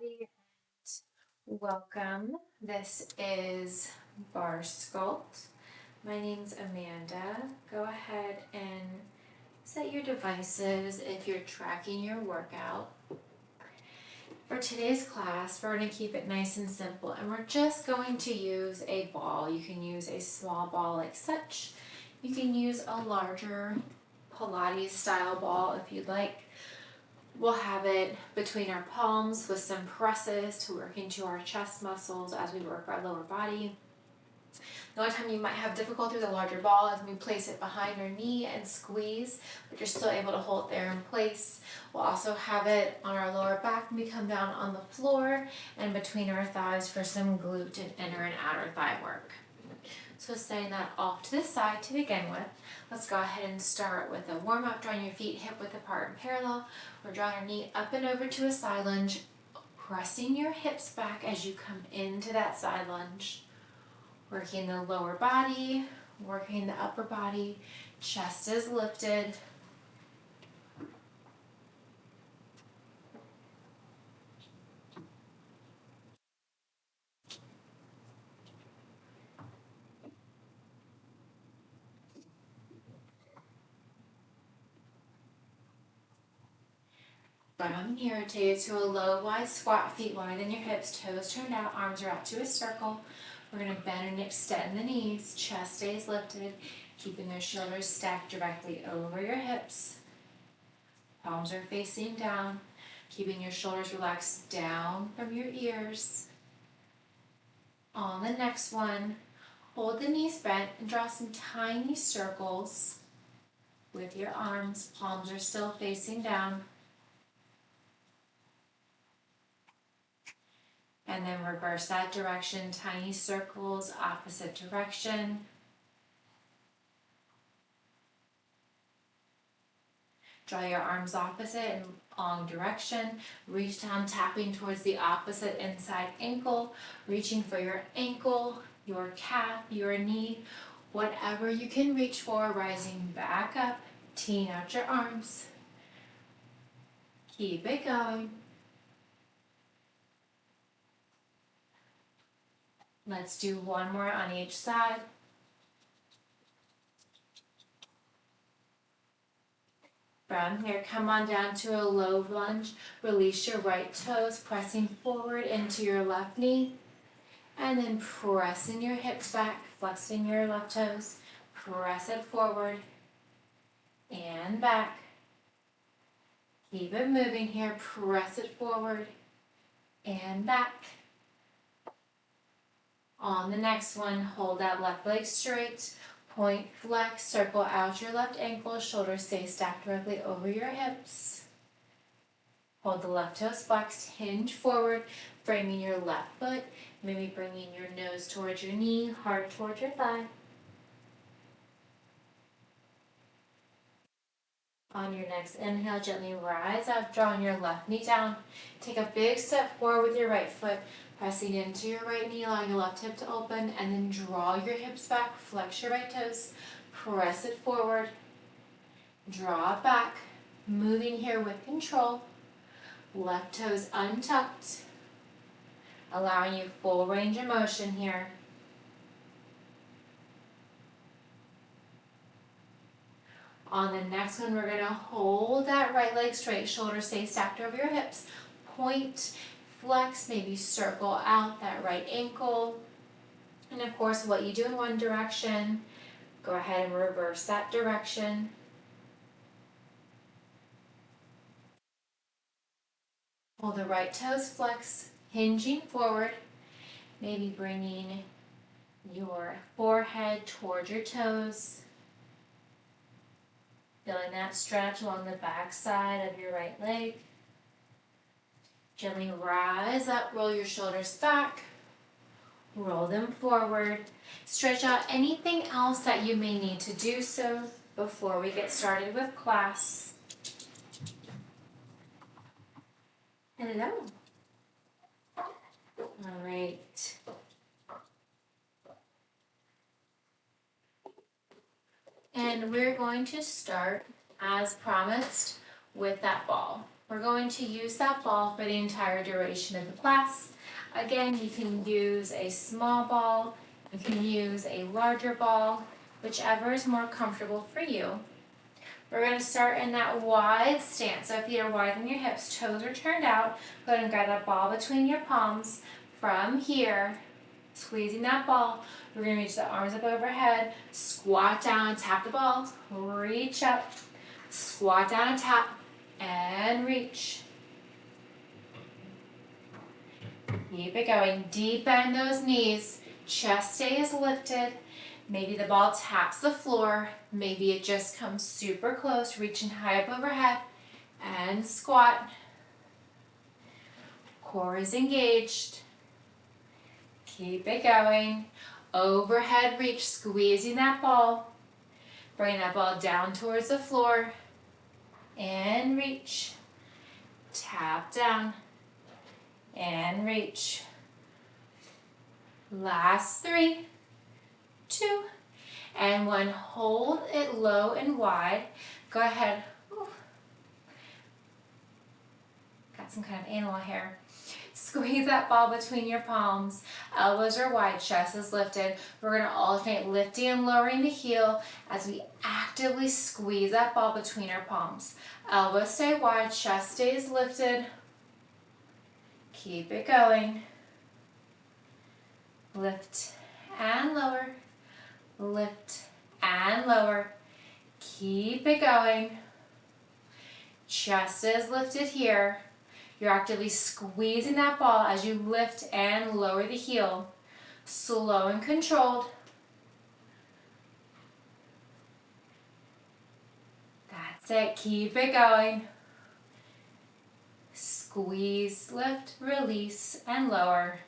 everybody, and welcome. This is Barre Sculpt. My name's Amanda. Go ahead and set your devices if you're tracking your workout. For today's class, we're going to keep it nice and simple, and we're just going to use a ball. You can use a small ball like such. You can use a larger Pilates style ball if you'd like. We'll have it between our palms with some presses to work into our chest muscles as we work our lower body. The only time you might have difficulty with a larger ball is when we place it behind our knee and squeeze, but you're still able to hold it there in place. We'll also have it on our lower back when we come down on the floor and between our thighs for some glute and inner and outer thigh work. So setting that off to the side to begin with, let's go ahead and start with a warm up, drawing your feet hip width apart and parallel. We're drawing your knee up and over to a side lunge, pressing your hips back as you come into that side lunge. Working the lower body, working the upper body, chest is lifted. From here, take it to a low, wide squat, feet wider than your hips, toes turned out, arms are out to a circle. We're going to bend and extend the knees, chest stays lifted, keeping those shoulders stacked directly over your hips. Palms are facing down, keeping your shoulders relaxed down from your ears. On the next one, hold the knees bent and draw some tiny circles with your arms. Palms are still facing down. And then reverse that direction, tiny circles, opposite direction. Draw your arms opposite in long direction. Reach down, tapping towards the opposite inside ankle, reaching for your ankle, your calf, your knee, whatever you can reach for, rising back up, teeing out your arms. Keep it going. Let's do one more on each side. From here, come on down to a low lunge. Release your right toes, pressing forward into your left knee. And then pressing your hips back, flexing your left toes. Press it forward and back. Keep it moving here. Press it forward and back. On the next one, hold that left leg straight. Point, flex, circle out your left ankle. Shoulders stay stacked directly over your hips. Hold the left toes flexed, hinge forward, framing your left foot. Maybe bringing your nose towards your knee, heart towards your thigh. On your next inhale, gently rise up, drawing your left knee down. Take a big step forward with your right foot, pressing into your right knee, allowing your left hip to open, and then draw your hips back, flex your right toes, press it forward, draw it back, moving here with control. Left toes untucked, allowing you full range of motion here. On the next one, we're going to hold that right leg straight, shoulders stay stacked over your hips. Point, flex, maybe circle out that right ankle. And of course, what you do in one direction, go ahead and reverse that direction. Hold the right toes flex, hinging forward, maybe bringing your forehead towards your toes. Feeling that stretch along the back side of your right leg. Gently rise up, roll your shoulders back, roll them forward. Stretch out anything else that you may need to do so before we get started with class. Hello. All right. And we're going to start, as promised, with that ball. We're going to use that ball for the entire duration of the class. Again, you can use a small ball, you can use a larger ball, whichever is more comfortable for you. We're going to start in that wide stance. So feet are wide than your hips, toes are turned out. Go ahead and grab that ball between your palms. From here, squeezing that ball, we're going to reach the arms up overhead, squat down, tap the ball, reach up, squat down and tap, and reach. Keep it going. Deep bend those knees. Chest stays lifted. Maybe the ball taps the floor. Maybe it just comes super close, reaching high up overhead. And squat. Core is engaged. Keep it going. Overhead reach, squeezing that ball. Bring that ball down towards the floor. And reach. Tap down. And reach. Last 3, 2, and 1. Hold it low and wide. Go ahead. Ooh. Got some kind of animal hair. Squeeze that ball between your palms. Elbows are wide, chest is lifted. We're going to alternate lifting and lowering the heel as we actively squeeze that ball between our palms. Elbows stay wide, chest stays lifted. Keep it going. Lift and lower. Lift and lower. Keep it going. Chest is lifted here. You're actively squeezing that ball as you lift and lower the heel. Slow and controlled. That's it. Keep it going. Squeeze, lift, release, and lower.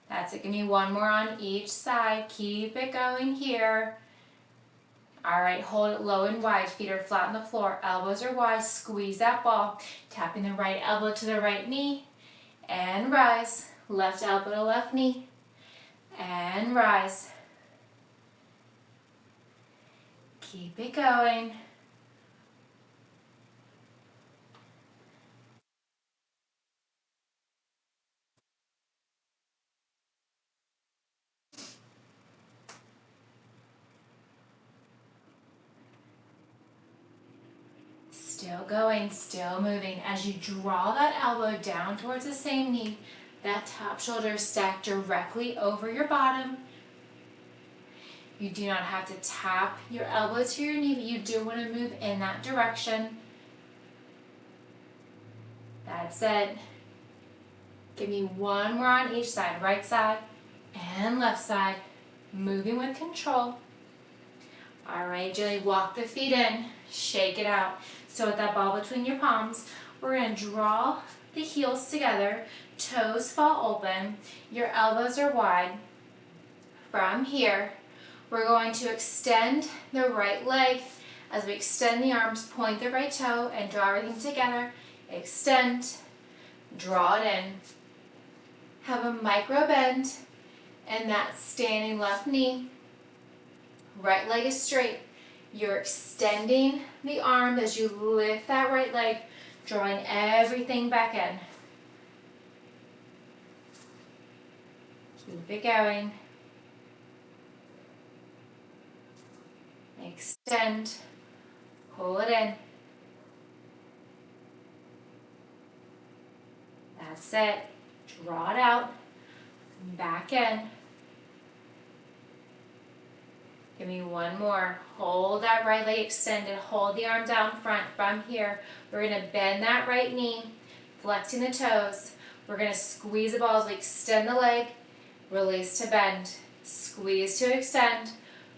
That's it. Give me one more on each side. Keep it going here. All right, hold it low and wide. Feet are flat on the floor. Elbows are wide. Squeeze that ball. Tapping the right elbow to the right knee. And rise. Left elbow to left knee. And rise. Keep it going. Still going, still moving. As you draw that elbow down towards the same knee, that top shoulder stacked directly over your bottom. You do not have to tap your elbow to your knee, but you do want to move in that direction. That's it. Give me one more on each side, right side and left side. Moving with control. All right, gently walk the feet in, shake it out. So with that ball between your palms, we're going to draw the heels together, toes fall open, your elbows are wide. From here, we're going to extend the right leg. As we extend the arms, point the right toe and draw everything together. Extend, draw it in. Have a micro bend in that standing left knee. Right leg is straight. You're extending the arm as you lift that right leg, drawing everything back in. Keep it going. Extend. Pull it in. That's it. Draw it out. Back in. Give me one more. Hold that right leg extended. Hold the arm down front. From here, we're going to bend that right knee, flexing the toes. We're going to squeeze the ball as we extend the leg, release to bend. Squeeze to extend,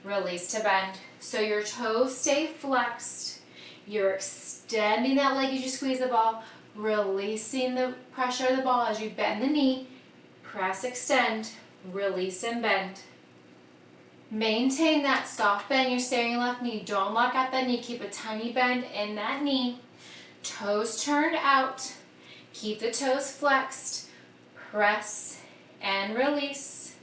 release to bend. So your toes stay flexed. You're extending that leg as you squeeze the ball, releasing the pressure of the ball as you bend the knee. Press, extend, release, and bend. Maintain that soft bend. You're staying your left knee. Don't lock out that knee. Keep a tiny bend in that knee. Toes turned out. Keep the toes flexed. Press and release.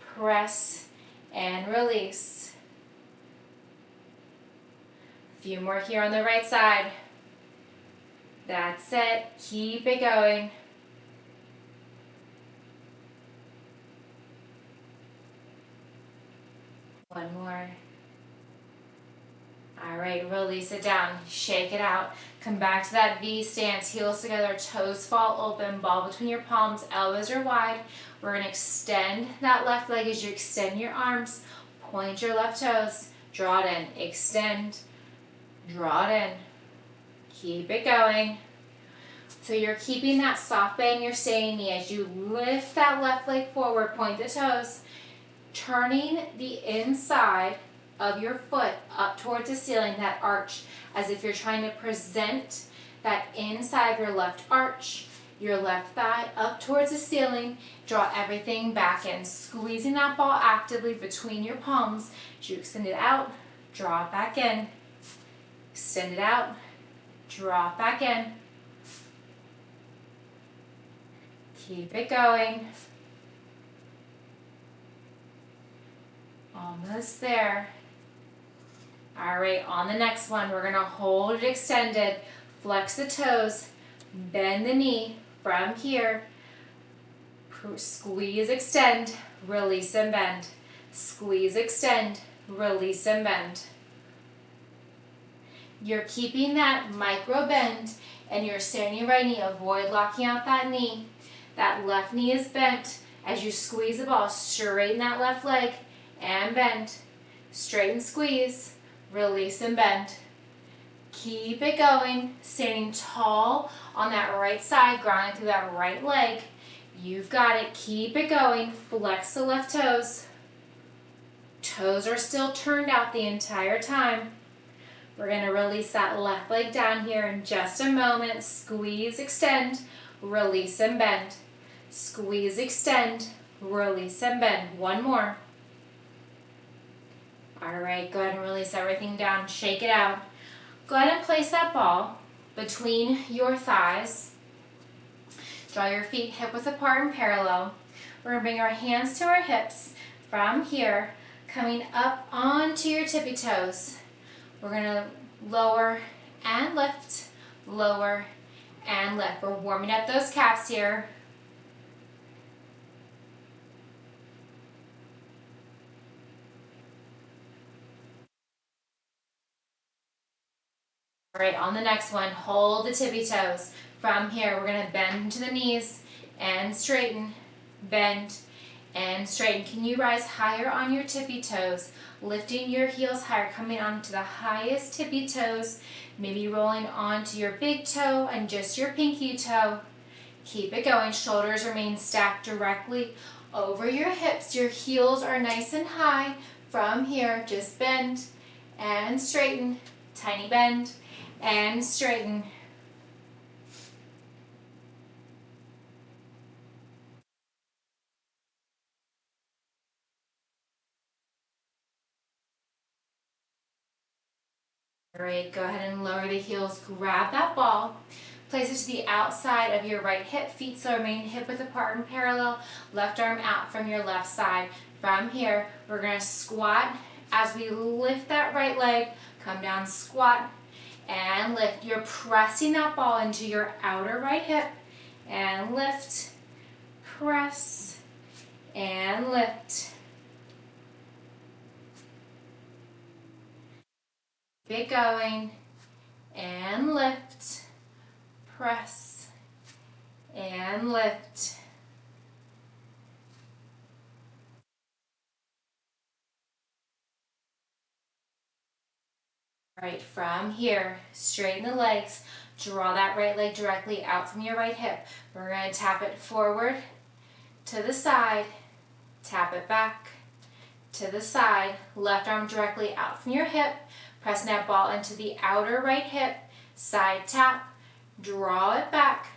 Press and release. A few more here on the right side. That's it. Keep it going. One more. All right, release it down. Shake it out. Come back to that V stance. Heels together, toes fall open, ball between your palms, elbows are wide. We're going to extend that left leg as you extend your arms. Point your left toes. Draw it in. Extend. Draw it in. Keep it going. So you're keeping that soft bend in your standing knee as you lift that left leg forward, point the toes, turning the inside of your foot up towards the ceiling, that arch, as if you're trying to present that inside of your left arch, your left thigh up towards the ceiling. Draw everything back in, squeezing that ball actively between your palms. As you extend it out, draw it back in. Extend it out, draw it back in. Keep it going. Almost there. All right, on the next one, we're gonna hold it extended, flex the toes, bend the knee from here, squeeze, extend, release and bend. Squeeze, extend, release and bend. You're keeping that micro bend and you're standing right knee, avoid locking out that knee. That left knee is bent. As you squeeze the ball, straighten that left leg and bend. Straighten, squeeze, release and bend. Keep it going, standing tall on that right side, grounding through that right leg. You've got it, keep it going. Flex the left toes. Toes are still turned out the entire time. We're gonna release that left leg down here in just a moment. Squeeze, extend, release and bend. Squeeze, extend, release and bend. One more. All right, go ahead and release everything down. Shake it out. Go ahead and place that ball between your thighs. Draw your feet hip width apart and parallel. We're gonna bring our hands to our hips from here, coming up onto your tippy toes. We're gonna lower and lift, lower and lift. We're warming up those calves here. All right, on the next one, hold the tippy toes. From here, we're gonna bend into the knees and straighten, bend and straighten. Can you rise higher on your tippy toes? Lifting your heels higher, coming onto the highest tippy toes, maybe rolling onto your big toe and just your pinky toe. Keep it going. Shoulders remain stacked directly over your hips. Your heels are nice and high. From here, just bend and straighten. Tiny bend and straighten. All right, go ahead and lower the heels. Grab that ball. Place it to the outside of your right hip. Feet so remain hip width apart and parallel. Left arm out from your left side. From here, we're going to squat as we lift that right leg. Come down, squat and lift. You're pressing that ball into your outer right hip and lift, press and lift. Keep it going and lift, press and lift. All right, from here, straighten the legs. Draw that right leg directly out from your right hip. We're going to tap it forward to the side, tap it back to the side. Left arm directly out from your hip. Pressing that ball into the outer right hip. Side tap, draw it back,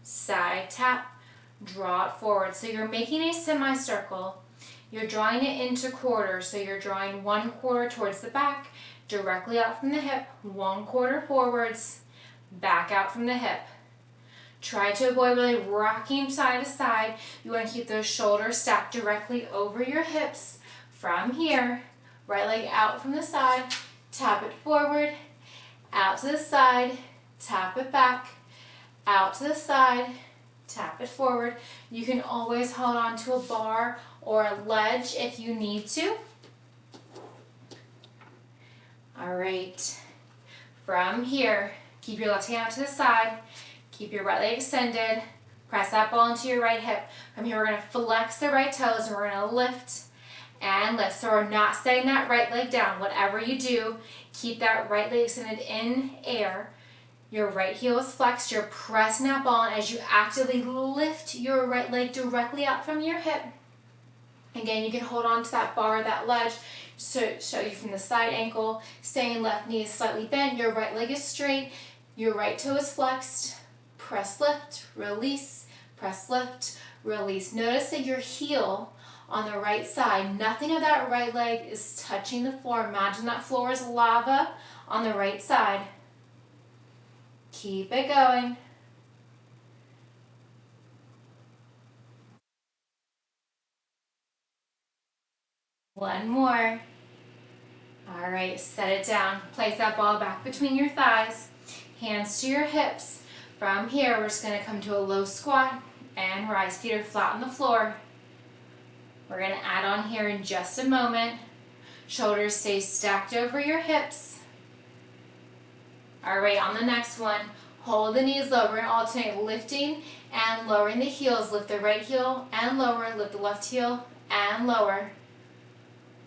side tap, draw it forward. So you're making a semicircle. You're drawing it into quarters. So you're drawing one quarter towards the back, directly out from the hip, one quarter forwards, back out from the hip. Try to avoid really rocking side to side. You want to keep those shoulders stacked directly over your hips. From here, right leg out from the side, tap it forward, out to the side, tap it back, out to the side, tap it forward. You can always hold on to a bar or a ledge if you need to. All right, from here, keep your left hand out to the side, keep your right leg extended, press that ball into your right hip. From here, we're gonna flex the right toes and we're gonna lift and lift. So we're not setting that right leg down. Whatever you do, keep that right leg extended in air. Your right heel is flexed, you're pressing that ball, and as you actively lift your right leg directly out from your hip, again, you can hold on to that bar, that ledge, so show you from the side ankle, staying left knee is slightly bent, your right leg is straight, your right toe is flexed, press lift, release, press lift, release. Notice that your heel on the right side, nothing of that right leg is touching the floor. Imagine that floor is lava on the right side. Keep it going. One more. All right, set it down. Place that ball back between your thighs. Hands to your hips. From here, we're just gonna come to a low squat and rise. Feet are flat on the floor. We're gonna add on here in just a moment. Shoulders stay stacked over your hips. All right, on the next one, hold the knees low. We're gonna alternate lifting and lowering the heels. Lift the right heel and lower, lift the left heel and lower.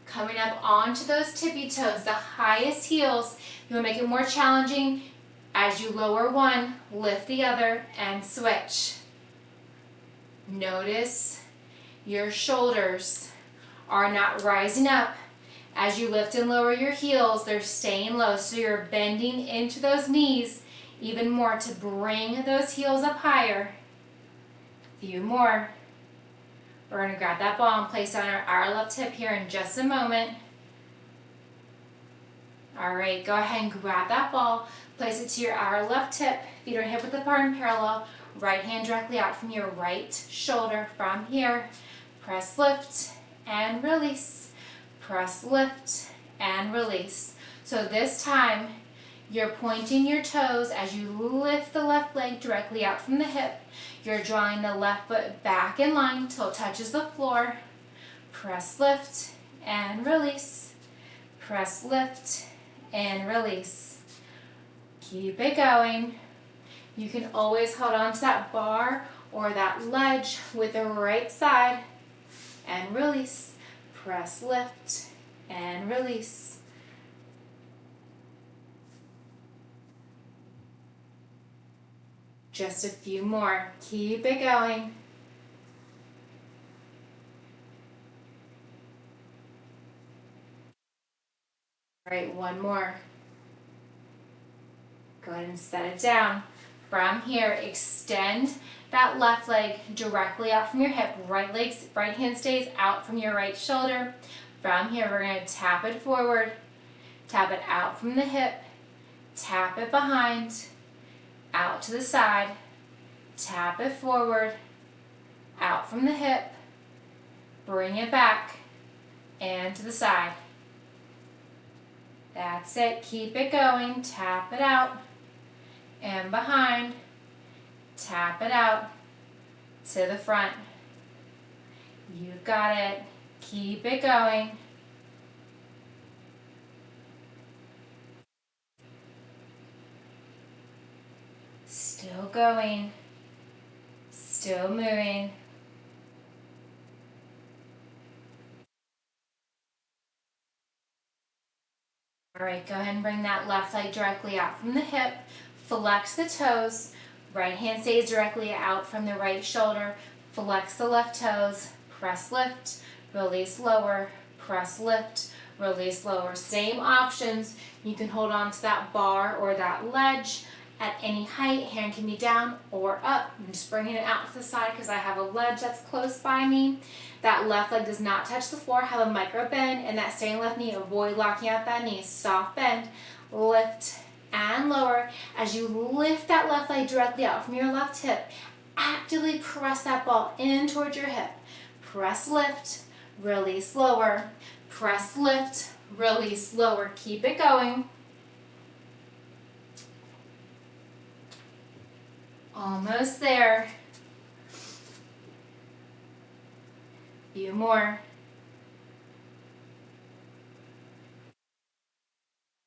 Coming up onto those tippy toes, the highest heels. You wanna make it more challenging. As you lower one, lift the other and switch. Notice your shoulders are not rising up. As you lift and lower your heels, they're staying low. So you're bending into those knees even more to bring those heels up higher. A few more. We're going to grab that ball and place it on our left hip here in just a moment. All right, go ahead and grab that ball, place it to your outer left hip, feet are hip width apart and parallel, right hand directly out from your right shoulder. From here, press lift and release, press lift and release. So this time, you're pointing your toes as you lift the left leg directly out from the hip. You're drawing the left foot back in line till it touches the floor. Press lift and release. Press lift and release. Keep it going. You can always hold on to that bar or that ledge with the right side and release. Press lift and release. Just a few more. Keep it going. All right, one more. Go ahead and set it down. From here, extend that left leg directly out from your hip. Right hand stays out from your right shoulder. From here, we're going to tap it forward, tap it out from the hip, tap it behind, out to the side, tap it forward, out from the hip, bring it back, and to the side. That's it. Keep it going. Tap it out and behind. Tap it out to the front. You've got it. Keep it going. Still going. Still moving. All right, go ahead and bring that left leg directly out from the hip. Flex the toes. Right hand stays directly out from the right shoulder. Flex the left toes. Press lift. Release lower. Press lift. Release lower. Same options. You can hold on to that bar or that ledge at any height. Hand can be down or up. I'm just bringing it out to the side because I have a ledge that's close by me. That left leg does not touch the floor. Have a micro bend, and that staying left knee, avoid locking out that knee. Soft bend, lift and lower. As you lift that left leg directly out from your left hip, actively press that ball in towards your hip. Press lift, release lower. Press lift, release lower. Keep it going. Almost there. Few more.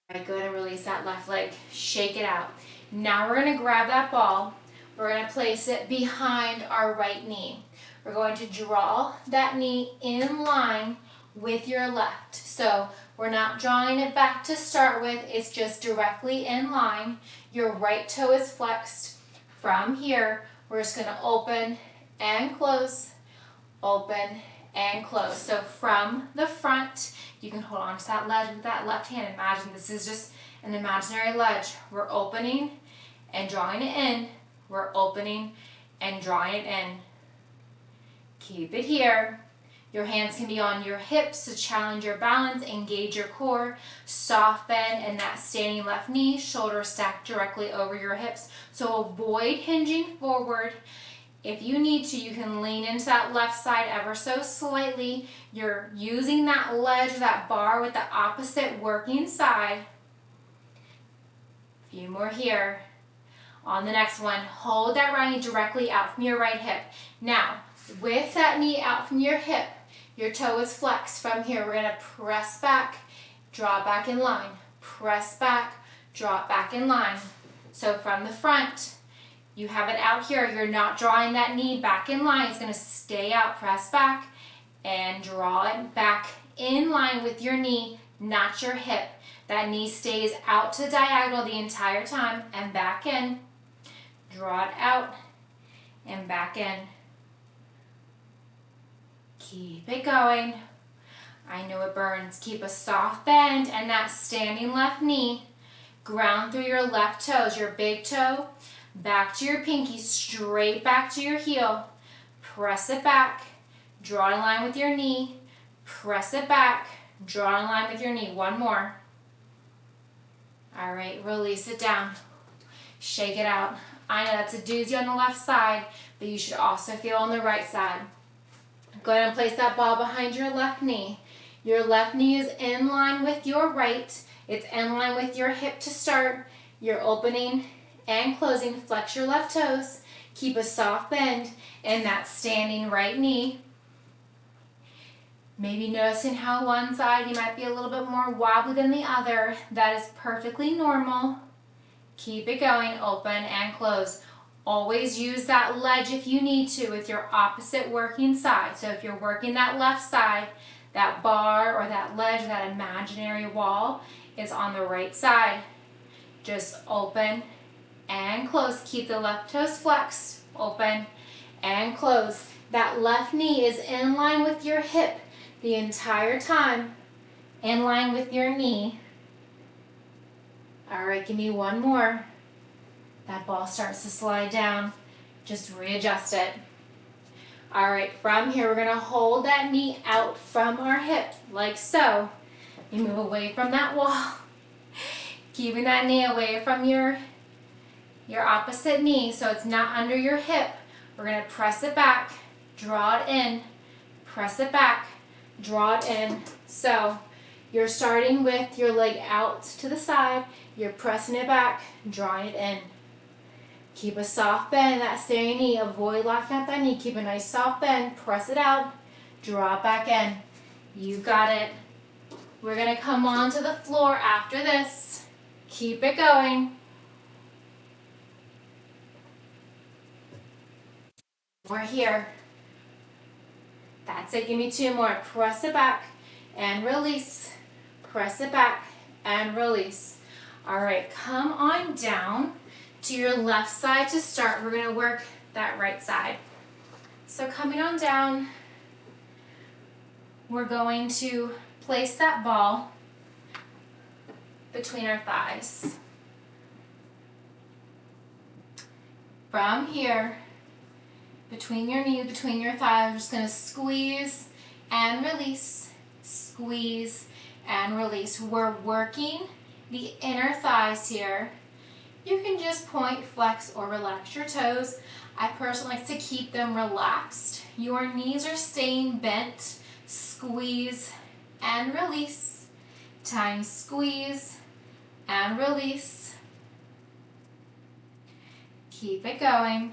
All right, go ahead and release that left leg. Shake it out. Now we're going to grab that ball. We're going to place it behind our right knee. We're going to draw that knee in line with your left. So we're not drawing it back to start with. It's just directly in line. Your right toe is flexed. From here, we're just going to open and close, open and close. So from the front, you can hold on to that ledge with that left hand. Imagine this is just an imaginary ledge. We're opening and drawing it in. We're opening and drawing it in. Keep it here. Your hands can be on your hips to challenge your balance, engage your core, soft bend in that standing left knee, shoulders stacked directly over your hips. So avoid hinging forward. If you need to, you can lean into that left side ever so slightly. You're using that ledge, that bar with the opposite working side. A few more here. On the next one, hold that right knee directly out from your right hip. Now, with that knee out from your hip, your toe is flexed. From here, we're going to press back, draw back in line. Press back, draw it back in line. So from the front, you have it out here. You're not drawing that knee back in line. It's going to stay out. Press back and draw it back in line with your knee, not your hip. That knee stays out to diagonal the entire time and back in. Draw it out and back in. Keep it going. I know it burns. Keep a soft bend and that standing left knee. Ground through your left toes, your big toe, back to your pinky, straight back to your heel. Press it back. Draw in line with your knee. Press it back. Draw in line with your knee. One more. All right, release it down. Shake it out. I know that's a doozy on the left side, but you should also feel on the right side. Go ahead and place that ball behind your left knee. Your left knee is in line with your right. It's in line with your hip to start. You're opening and closing. Flex your left toes. Keep a soft bend in that standing right knee. Maybe noticing how one side you might be a little bit more wobbly than the other. That is perfectly normal. Keep it going, open and close. Always use that ledge if you need to with your opposite working side. So if you're working that left side, that bar or that ledge, that imaginary wall is on the right side. Just open and close. Keep the left toes flexed, open and close. That left knee is in line with your hip the entire time, in line with your knee. All right, give me one more. That ball starts to slide down. Just readjust it. All right, from here, we're gonna hold that knee out from our hip, like so. You move away from that wall, keeping that knee away from your opposite knee so it's not under your hip. We're gonna press it back, draw it in, press it back, draw it in. So you're starting with your leg out to the side, you're pressing it back, drawing it in. Keep a soft bend in that standing knee. Avoid locking out that knee. Keep a nice soft bend. Press it out. Draw it back in. You got it. We're going to come onto the floor after this. Keep it going. We're here. That's it. Give me two more. Press it back and release. Press it back and release. All right, come on down to your left side to start. We're going to work that right side. So coming on down, we're going to place that ball between our thighs. From here, between your knees, between your thighs, we're just going to squeeze and release, squeeze and release. We're working the inner thighs here. You can just point, flex, or relax your toes. I personally like to keep them relaxed. Your knees are staying bent. Squeeze and release. Tiny squeeze and release. Keep it going.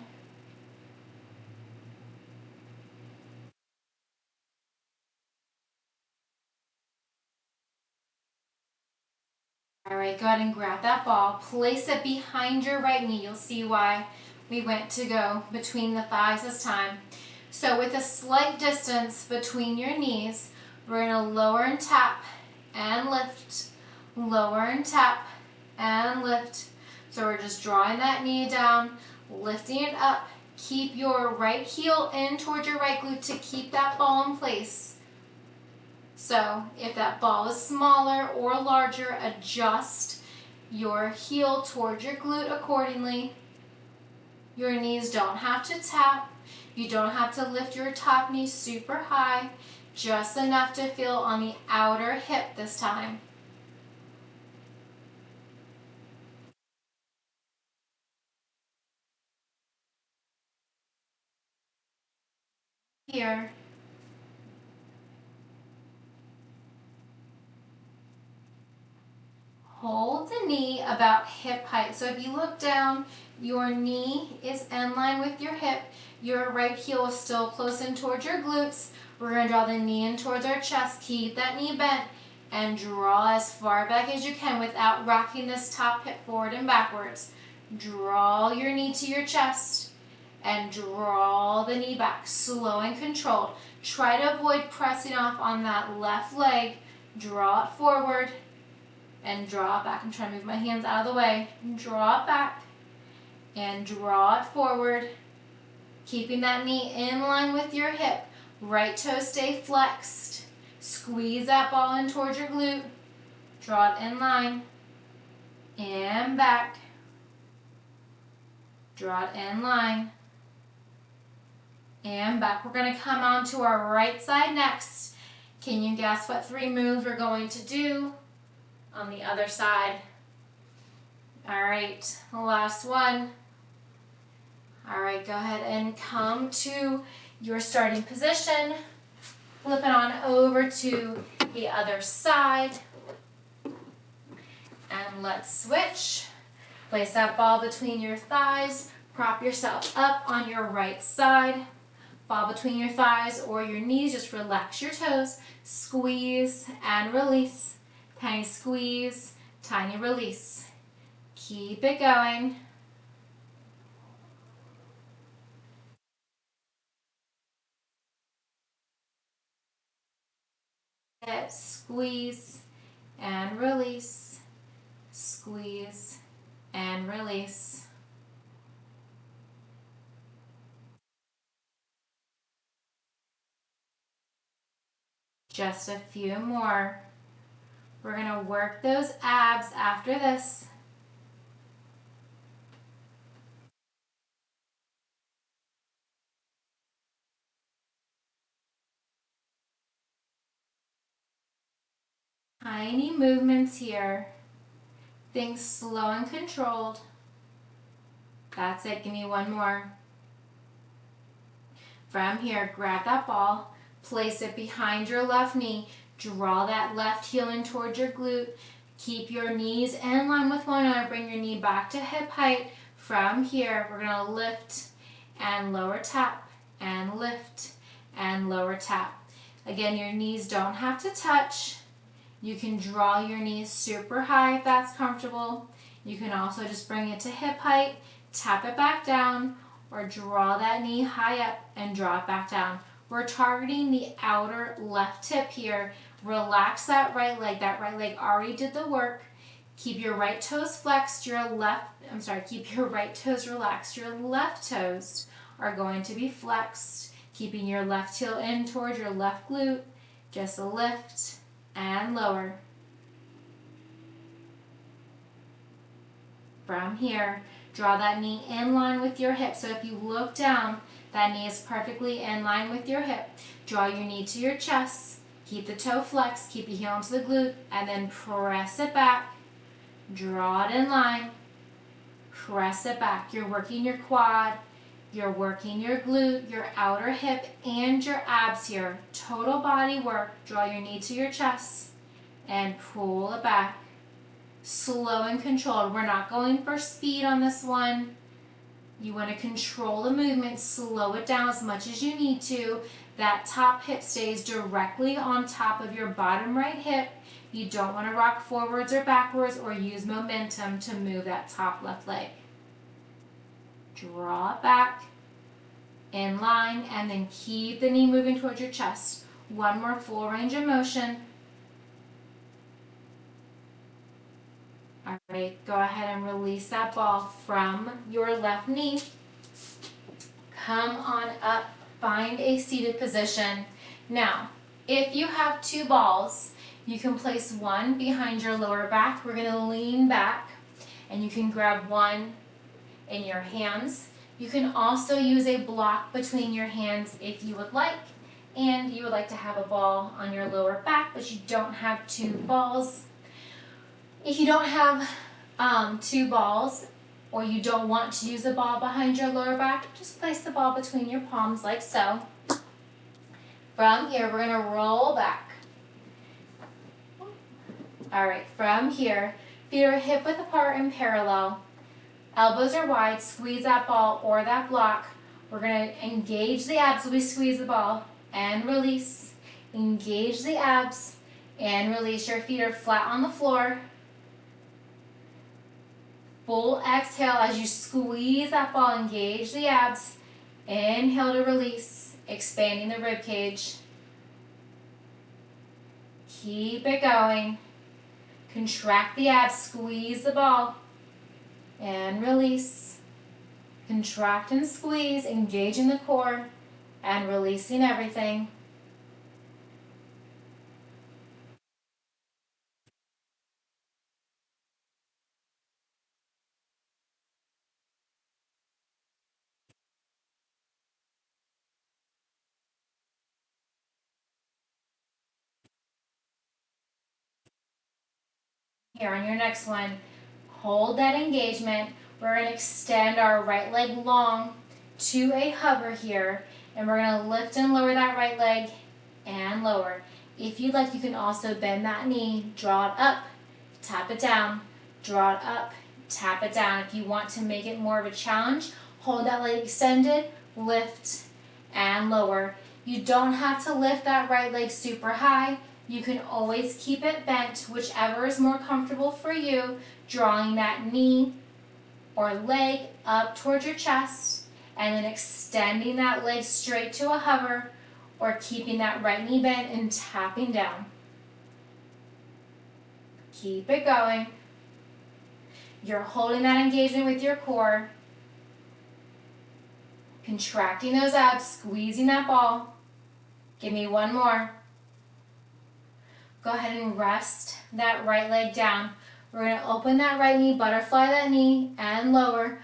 All right, go ahead and grab that ball. Place it behind your right knee. You'll see why we went to go between the thighs this time. So with a slight distance between your knees, we're going to lower and tap and lift. Lower and tap and lift. So we're just drawing that knee down, lifting it up. Keep your right heel in towards your right glute to keep that ball in place. So if that ball is smaller or larger, adjust your heel towards your glute accordingly. Your knees don't have to tap. You don't have to lift your top knee super high, just enough to feel on the outer hip this time. Here. Hold the knee about hip height. So if you look down, your knee is in line with your hip. Your right heel is still close in towards your glutes. We're going to draw the knee in towards our chest. Keep that knee bent and draw as far back as you can without rocking this top hip forward and backwards. Draw your knee to your chest and draw the knee back, slow and controlled. Try to avoid pressing off on that left leg. Draw it forward and draw it back. I'm trying to move my hands out of the way. Draw it back and draw it forward, keeping that knee in line with your hip. Right toe stay flexed. Squeeze that ball in towards your glute. Draw it in line and back. Draw it in line and back. We're going to come on to our right side next. Can you guess what 3 moves we're going to do on the other side? All right, last one. All right, go ahead and come to your starting position. Flip it on over to the other side. And let's switch. Place that ball between your thighs. Prop yourself up on your right side. Ball between your thighs or your knees. Just relax your toes. Squeeze and release. Tiny squeeze, tiny release. Keep it going. Squeeze and release. Squeeze and release. Just a few more. We're going to work those abs after this. Tiny movements here. Things slow and controlled. That's it. Give me one more. From here, grab that ball. Place it behind your left knee. Draw that left heel in towards your glute. Keep your knees in line with one another. Bring your knee back to hip height. From here, we're going to lift and lower tap and lift and lower tap. Again, your knees don't have to touch. You can draw your knees super high if that's comfortable. You can also just bring it to hip height, tap it back down, or draw that knee high up and draw it back down. We're targeting the outer left hip here. Relax that right leg. That right leg already did the work. Keep your right toes flexed. Keep your right toes relaxed. Your left toes are going to be flexed. Keeping your left heel in towards your left glute. Just a lift and lower. From here, draw that knee in line with your hip. So if you look down, that knee is perfectly in line with your hip. Draw your knee to your chest. Keep the toe flexed. Keep your heel into the glute. And then press it back. Draw it in line. Press it back. You're working your quad. You're working your glute, your outer hip, and your abs here. Total body work. Draw your knee to your chest and pull it back. Slow and controlled. We're not going for speed on this one. You want to control the movement, slow it down as much as you need to. That top hip stays directly on top of your bottom right hip. You don't want to rock forwards or backwards or use momentum to move that top left leg. Draw it back, in line, and then keep the knee moving towards your chest. One more full range of motion. All right, go ahead and release that ball from your left knee. Come on up, find a seated position. Now, if you have two balls, you can place one behind your lower back. We're gonna lean back, and you can grab one in your hands. You can also use a block between your hands if you would like, and you would like to have a ball on your lower back, but you don't have two balls. If you don't have two balls, or you don't want to use the ball behind your lower back, just place the ball between your palms like so. From here, we're gonna roll back. All right, from here, feet are hip width apart and parallel. Elbows are wide, squeeze that ball or that block. We're gonna engage the abs as we squeeze the ball and release. Engage the abs and release. Your feet are flat on the floor. Full exhale as you squeeze that ball, engage the abs. Inhale to release, expanding the rib cage. Keep it going. Contract the abs, squeeze the ball, and release. Contract and squeeze, engaging the core, and releasing everything. Here on your next one, hold that engagement. We're going to extend our right leg long to a hover here, and we're going to lift and lower that right leg and lower. If you'd like, you can also bend that knee, draw it up, tap it down, draw it up, tap it down. If you want to make it more of a challenge, hold that leg extended, lift and lower. You don't have to lift that right leg super high. You can always keep it bent, whichever is more comfortable for you, drawing that knee or leg up towards your chest, and then extending that leg straight to a hover, or keeping that right knee bent and tapping down. Keep it going. You're holding that engagement with your core, contracting those abs, squeezing that ball. Give me one more. Go ahead and rest that right leg down. We're going to open that right knee, butterfly that knee, and lower.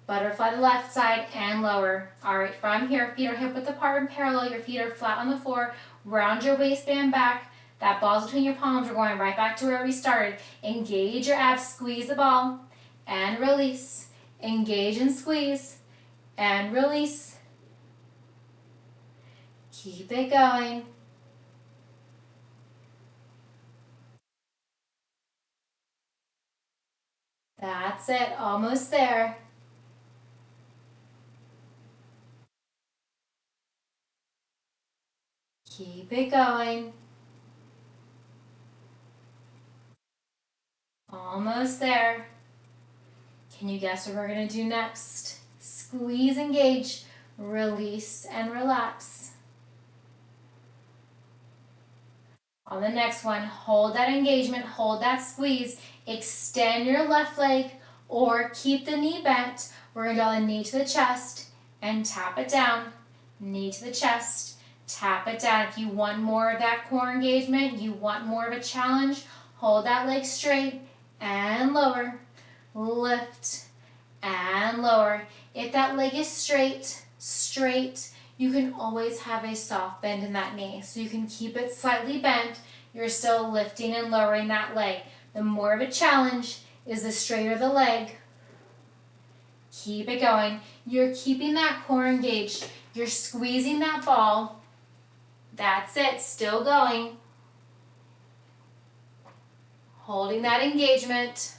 Butterfly the left side and lower. All right, from here, feet are hip width apart and parallel. Your feet are flat on the floor. Round your waistband back. That ball's between your palms. We're going right back to where we started. Engage your abs, squeeze the ball, and release. Engage and squeeze, and release. Keep it going. That's it, almost there. Keep it going. Almost there. Can you guess what we're going to do next? Squeeze, engage, release, and relax. On the next one, hold that engagement, hold that squeeze, extend your left leg or keep the knee bent. We're going to draw the knee to the chest and tap it down. Knee to the chest, tap it down. If you want more of that core engagement, you want more of a challenge, hold that leg straight and lower. Lift and lower. If that leg is straight, you can always have a soft bend in that knee. So you can keep it slightly bent. You're still lifting and lowering that leg. The more of a challenge is the straighter the leg. Keep it going. You're keeping that core engaged. You're squeezing that ball. That's it, still going. Holding that engagement.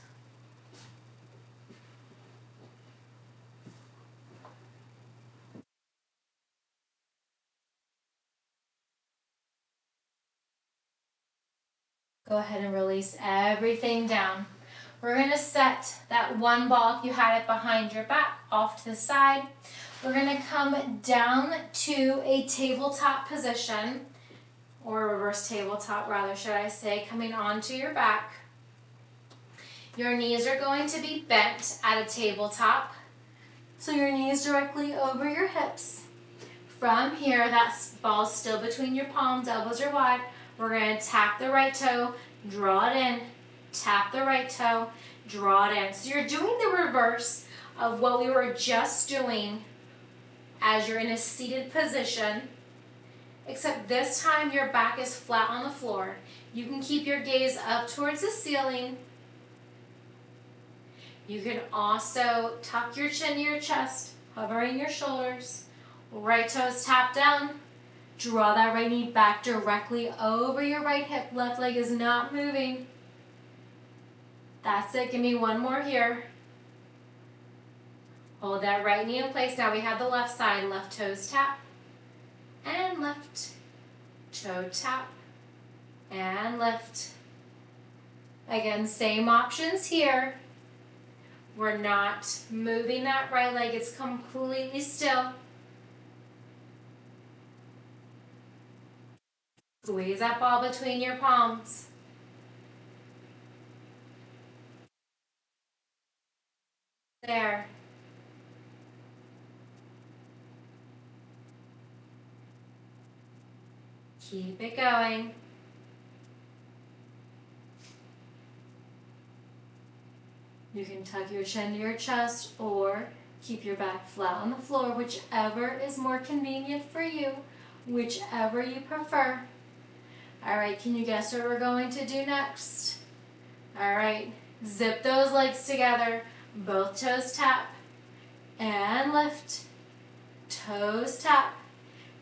Go ahead and release everything down. We're going to set that one ball, if you had it behind your back, off to the side. We're going to come down to a tabletop position, or a reverse tabletop rather, should I say, coming onto your back. Your knees are going to be bent at a tabletop, so your knees directly over your hips. From here, that ball's still between your palms, elbows are wide. We're going to tap the right toe, draw it in, tap the right toe, draw it in. So you're doing the reverse of what we were just doing as you're in a seated position, except this time your back is flat on the floor. You can keep your gaze up towards the ceiling. You can also tuck your chin to your chest, hovering your shoulders. Right toes tap down. Draw that right knee back directly over your right hip. Left leg is not moving. That's it. Give me one more here. Hold that right knee in place. Now we have the left side. Left toes tap. And left toe tap. And lift. Again, same options here. We're not moving that right leg. It's completely still. Squeeze that ball between your palms. There. Keep it going. You can tuck your chin to your chest or keep your back flat on the floor, whichever is more convenient for you, whichever you prefer. All right, can you guess what we're going to do next? All right, zip those legs together, both toes tap, and lift. Toes tap,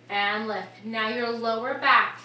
and lift. Now your lower back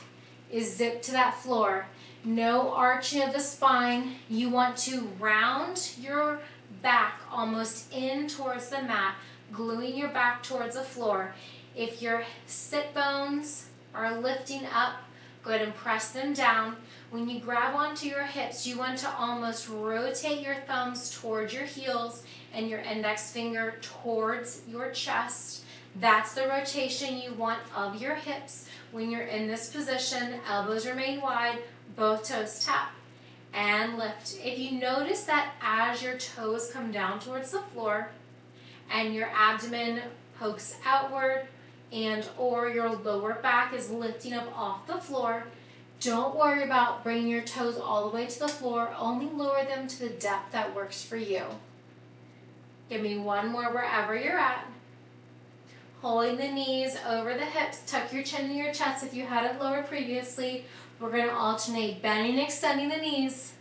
is zipped to that floor. No arching of the spine. You want to round your back almost in towards the mat, gluing your back towards the floor. If your sit bones are lifting up, go ahead and press them down. When you grab onto your hips, you want to almost rotate your thumbs towards your heels and your index finger towards your chest. That's the rotation you want of your hips. When you're in this position, elbows remain wide, both toes tap, and lift. If you notice that as your toes come down towards the floor and your abdomen pokes outward and or your lower back is lifting up off the floor, don't worry about bringing your toes all the way to the floor. Only lower them to the depth that works for you. Give me one more wherever you're at. Holding the knees over the hips, tuck your chin to your chest if you had it lowered previously. We're going to alternate bending and extending the knees.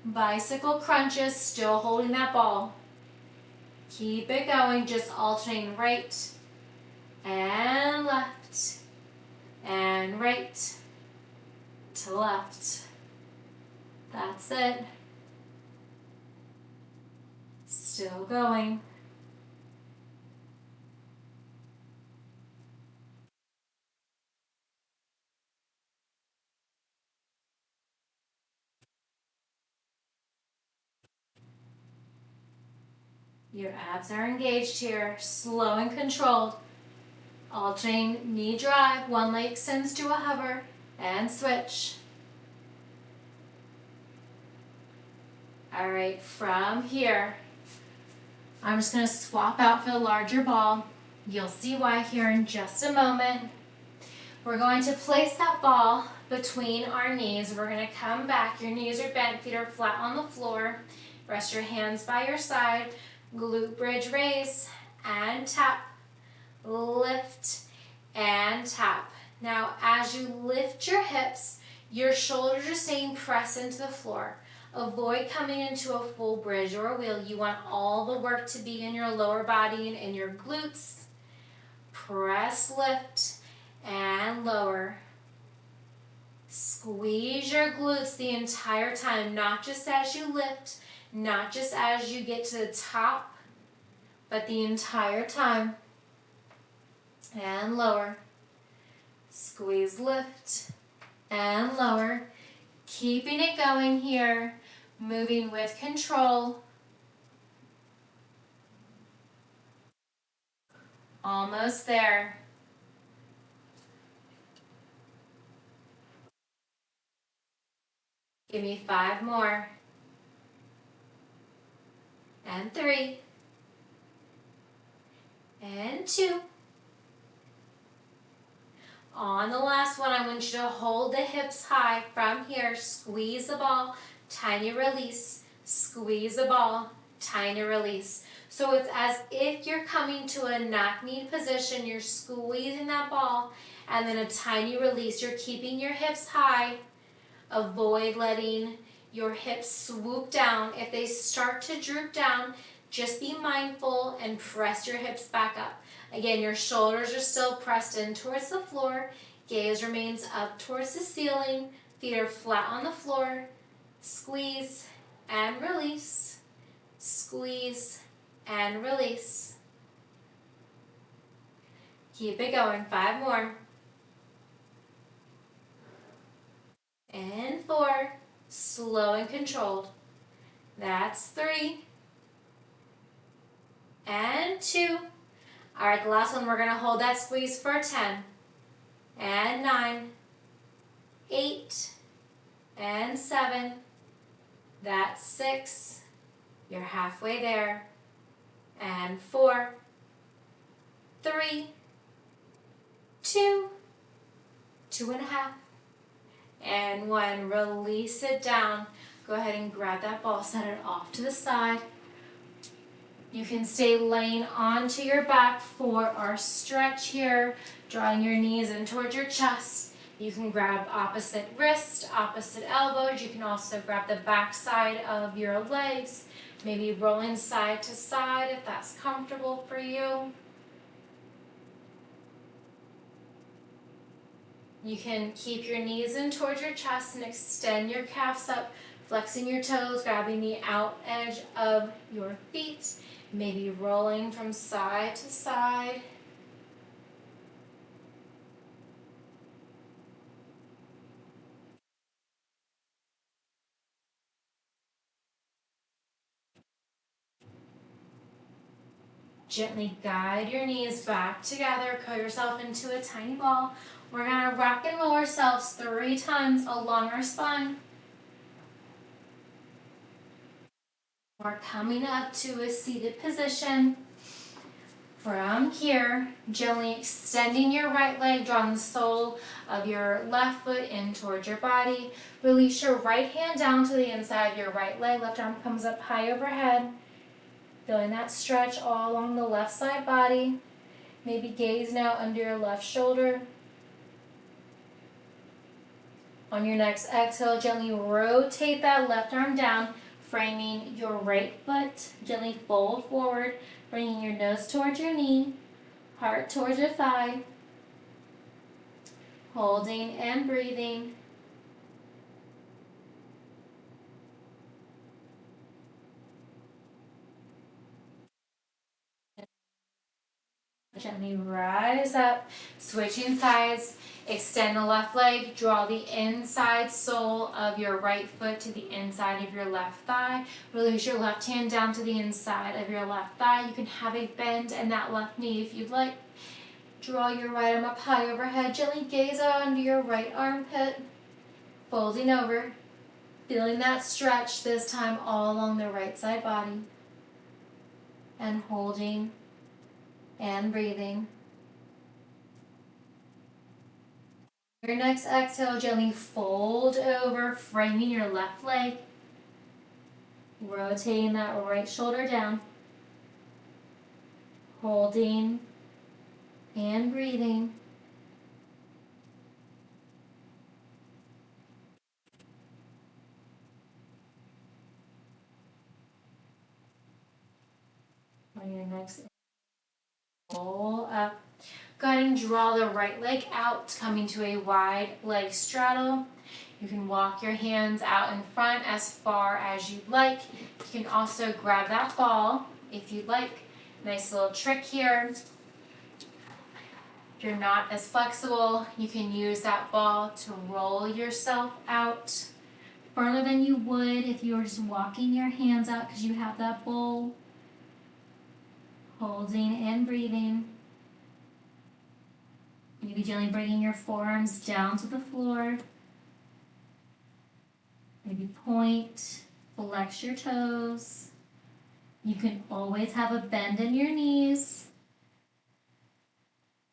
Bicycle crunches, still holding that ball. Keep it going, just alternating right and left and right to left. That's it. Still going. Your abs are engaged here, slow and controlled. Alternating knee drive, one leg extends to a hover, and switch. All right, from here, I'm just going to swap out for the larger ball. You'll see why here in just a moment. We're going to place that ball between our knees. We're going to come back. Your knees are bent, feet are flat on the floor. Rest your hands by your side. Glute bridge raise and tap, lift and tap. Now as you lift your hips, your shoulders are staying pressed into the floor. Avoid coming into a full bridge or a wheel. You want all the work to be in your lower body and in your glutes. Press, lift and lower. Squeeze your glutes the entire time, not just as you lift, not just as you get to the top, but the entire time. And lower. Squeeze, lift, and lower. Keeping it going here, moving with control. Almost there. Give me 5 more. And 3. And 2. On the last one, I want you to hold the hips high from here. Squeeze the ball, tiny release. Squeeze the ball, tiny release. So it's as if you're coming to a knock-knee position. You're squeezing that ball, and then a tiny release. You're keeping your hips high. Avoid letting your hips swoop down. If they start to droop down, just be mindful and press your hips back up. Again, your shoulders are still pressed in towards the floor. Gaze remains up towards the ceiling. Feet are flat on the floor. Squeeze and release. Squeeze and release. Keep it going. 5 more. And 4. Slow and controlled. That's 3. And 2. All right, the last one, we're going to hold that squeeze for 10. And 9. 8. And 7. That's 6. You're halfway there. And 4. 3. 2. 2.5. And 1. Release it down. Go ahead and grab that ball, set it off to the side. You can stay laying onto your back for our stretch here, drawing your knees in towards your chest. You can grab opposite wrist, opposite elbows. You can also grab the back side of your legs, maybe rolling side to side if that's comfortable for you. You can keep your knees in towards your chest and extend your calves up, flexing your toes, grabbing the out edge of your feet, maybe rolling from side to side. Gently guide your knees back together, curl yourself into a tiny ball. We're going to rock and roll ourselves 3 times along our spine. We're coming up to a seated position. From here, gently extending your right leg, drawing the sole of your left foot in towards your body. Release your right hand down to the inside of your right leg. Left arm comes up high overhead. Feeling that stretch all along the left side body. Maybe gaze now under your left shoulder. On your next exhale, gently rotate that left arm down, framing your right foot. Gently fold forward, bringing your nose towards your knee, heart towards your thigh. Holding and breathing. Gently rise up, switching sides. Extend the left leg, draw the inside sole of your right foot to the inside of your left thigh. Release your left hand down to the inside of your left thigh. You can have a bend in that left knee if you'd like. Draw your right arm up high overhead. Gently gaze out under your right armpit. Folding over. Feeling that stretch this time all along the right side body. And holding and breathing. Your next exhale, gently fold over, framing your left leg. Rotating that right shoulder down. Holding and breathing. On your next roll up. Go ahead and draw the right leg out, coming to a wide leg straddle. You can walk your hands out in front as far as you'd like. You can also grab that ball if you'd like. Nice little trick here. If you're not as flexible, you can use that ball to roll yourself out. further than you would if you were just walking your hands out because you have that bowl. Holding and breathing. Maybe gently bringing your forearms down to the floor. Maybe point, flex your toes. You can always have a bend in your knees.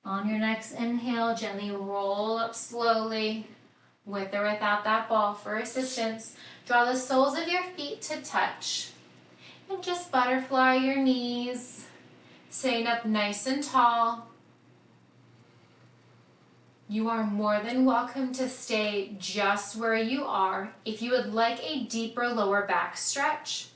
On your next inhale, gently roll up slowly, with or without that ball for assistance. Draw the soles of your feet to touch. And just butterfly your knees, sitting up nice and tall. You are more than welcome to stay just where you are. If you would like a deeper lower back stretch,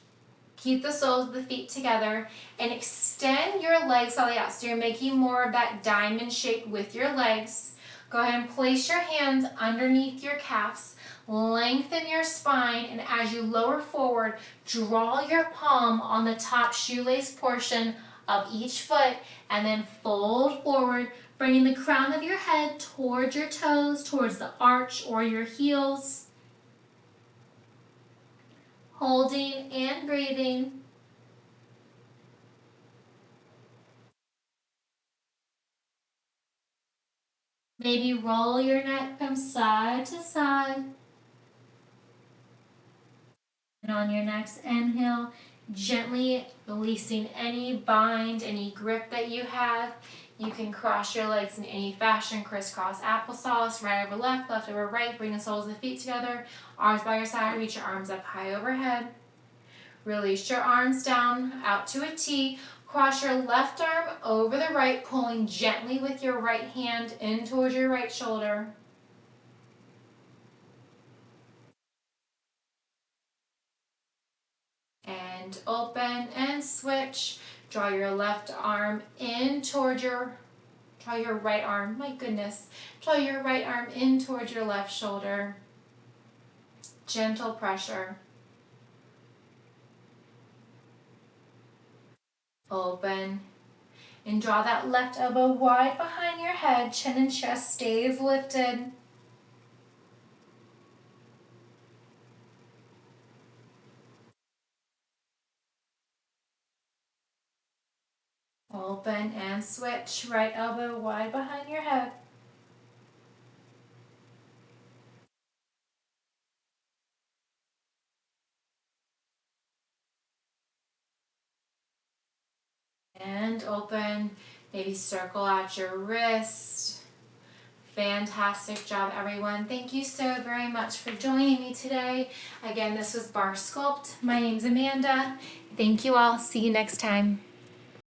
keep the soles of the feet together and extend your legs all the way out. So you're making more of that diamond shape with your legs. Go ahead and place your hands underneath your calves. Lengthen your spine, and as you lower forward, draw your palm on the top shoelace portion of each foot and then fold forward, bringing the crown of your head towards your toes, towards the arch or your heels. Holding and breathing. Maybe roll your neck from side to side. And on your next inhale, gently releasing any bind, any grip that you have. You can cross your legs in any fashion, crisscross applesauce, right over left, left over right. Bring the soles of the feet together, arms by your side, reach your arms up high overhead. Release your arms down, out to a T. Cross your left arm over the right, pulling gently with your right hand in towards your right shoulder. And open and switch. Draw your left arm in towards draw your right arm, my goodness. Draw your right arm in towards your left shoulder. Gentle pressure. Open. And draw that left elbow wide behind your head. Chin and chest stays lifted. Open and switch. Right elbow wide behind your head. And open. Maybe circle out your wrist. Fantastic job, everyone. Thank you so very much for joining me today. Again, this was Barre Sculpt. My name's Amanda. Thank you all. See you next time.